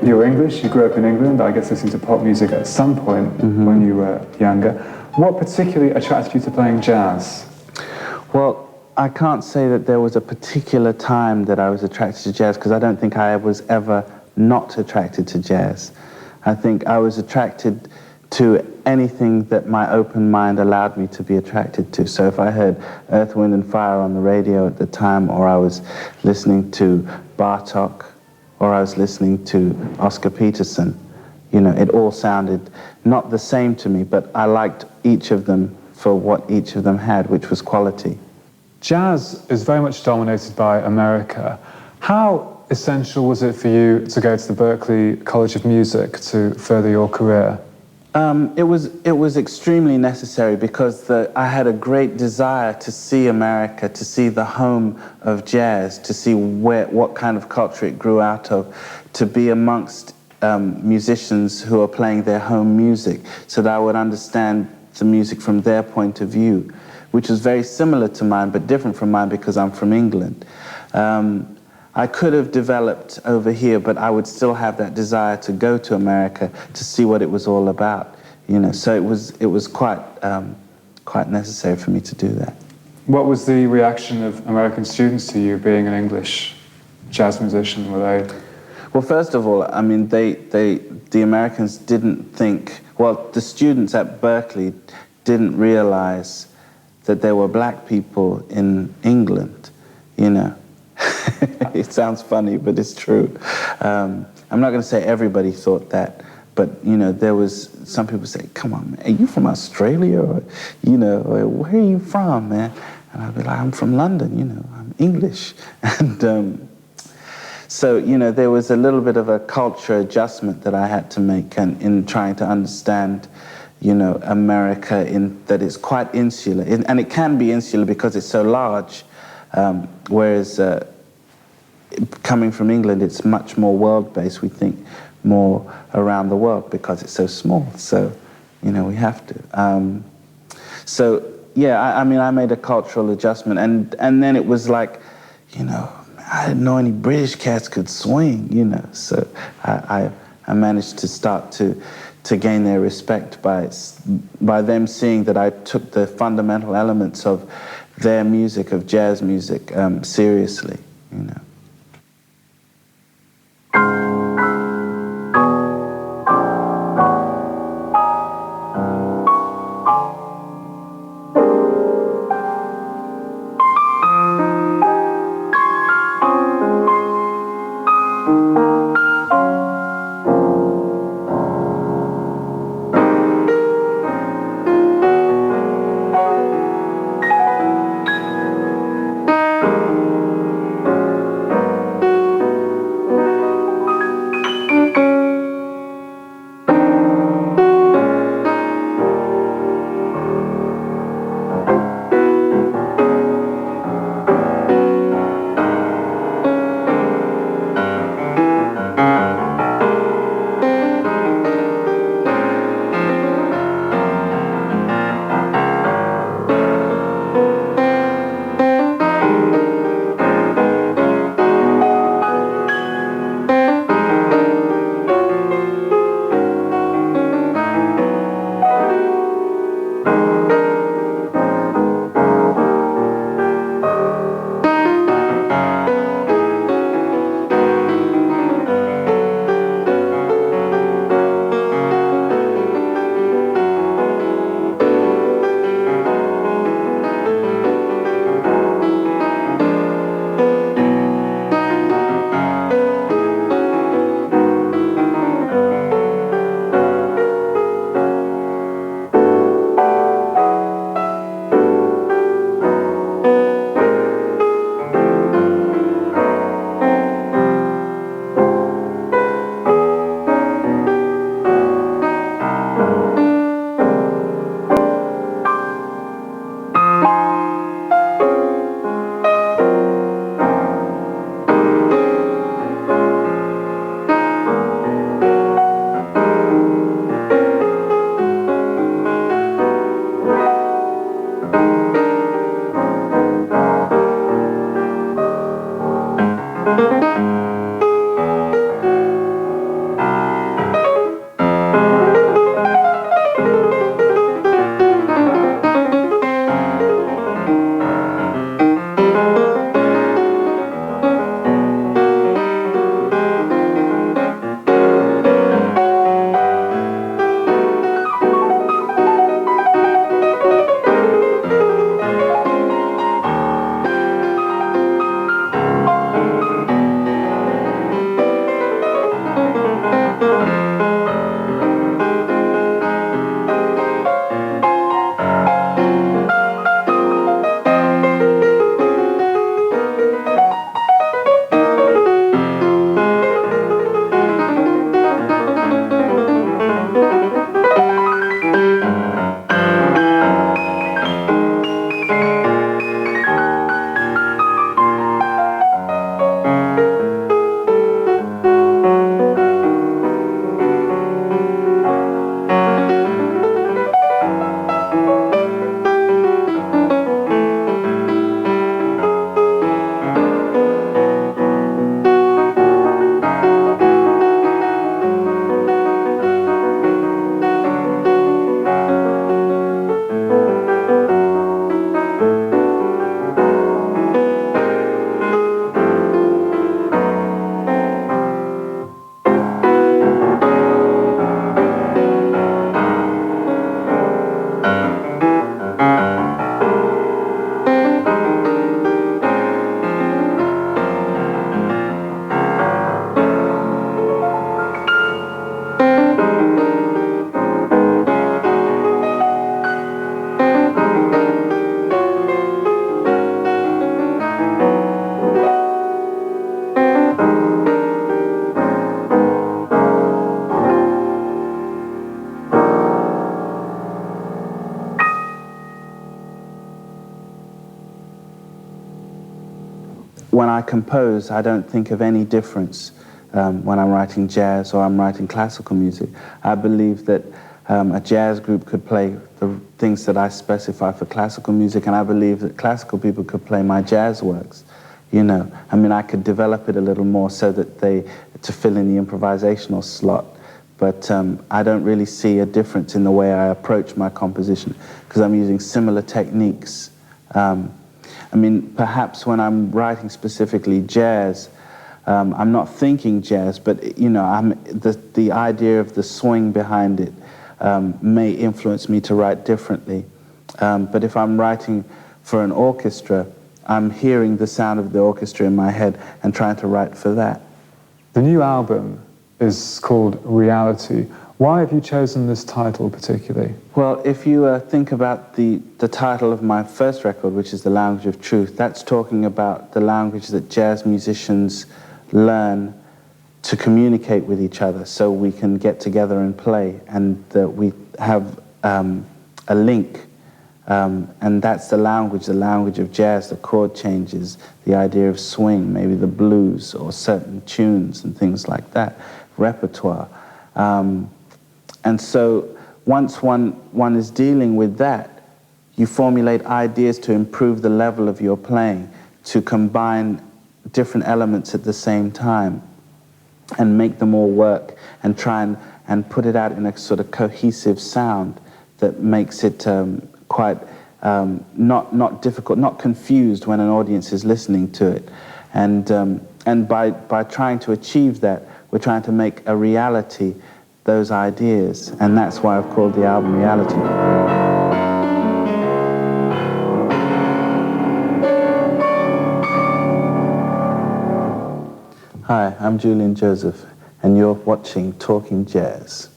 You're English, you grew up in England, I guess listening to pop music at some point when you were younger. What particularly attracted you to playing jazz? Well, I can't say that there was a particular time that I was attracted to jazz, because I don't think I was ever not attracted to jazz. I think I was attracted to anything that my open mind allowed me to be attracted to. So if I heard Earth, Wind and Fire on the radio at the time, or I was listening to Bartok, or I was listening to Oscar Peterson, you know, it all sounded not the same to me, but I liked each of them for what each of them had, which was quality. Jazz is very much dominated by America. How essential was it for you to go to the Berklee College of Music to further your career? It was extremely necessary, because I had a great desire to see America, to see the home of jazz, to see what kind of culture it grew out of, to be amongst musicians who are playing their home music, so that I would understand the music from their point of view, which was very similar to mine, but different from mine because I'm from England. I could have developed over here, but I would still have that desire to go to America to see what it was all about, you know. So it was quite necessary for me to do that. What was the reaction of American students to you being an English jazz musician? Were they? Well, first of all, I mean, the Americans didn't think. Well, the students at Berklee didn't realize that there were black people in England, you know. It sounds funny, but it's true. I'm not going to say everybody thought that, but, you know, there was some people say, come on, man, are you from Australia? Or, you know, or, where are you from, man? And I'd be like, I'm from London, you know, I'm English. And so, you know, there was a little bit of a culture adjustment that I had to make in trying to understand, you know, America, in that it's quite insular. And it can be insular because it's so large, whereas coming from England, it's much more world-based. We think more around the world because it's so small. So, you know, we have to. So, yeah, I mean, I made a cultural adjustment. And then it was like, you know, I didn't know any British cats could swing, you know. So I managed to start to gain their respect by them seeing that I took the fundamental elements of their music, of jazz music, seriously, you know. when I compose, I don't think of any difference when I'm writing jazz or I'm writing classical music. I believe that a jazz group could play the things that I specify for classical music, and I believe that classical people could play my jazz works. You know, I mean, I could develop it a little more so that to fill in the improvisational slot. But I don't really see a difference in the way I approach my composition because I'm using similar techniques. I mean, perhaps when I'm writing specifically jazz, I'm not thinking jazz, but you know, the idea of the swing behind it may influence me to write differently. But if I'm writing for an orchestra, I'm hearing the sound of the orchestra in my head and trying to write for that. The new album is called Reality. Why have you chosen this title particularly? Well, if you think about the title of my first record, which is The Language of Truth, that's talking about the language that jazz musicians learn to communicate with each other so we can get together and play, and that we have a link. And that's the language of jazz, the chord changes, the idea of swing, maybe the blues or certain tunes and things like that, repertoire. And so once one is dealing with that, you formulate ideas to improve the level of your playing, to combine different elements at the same time and make them all work and try and put it out in a sort of cohesive sound that makes it quite not difficult, not confused when an audience is listening to it. And by trying to achieve that, we're trying to make a reality those ideas, and that's why I've called the album Reality. Hi, I'm Julian Joseph, and you're watching Talking Jazz.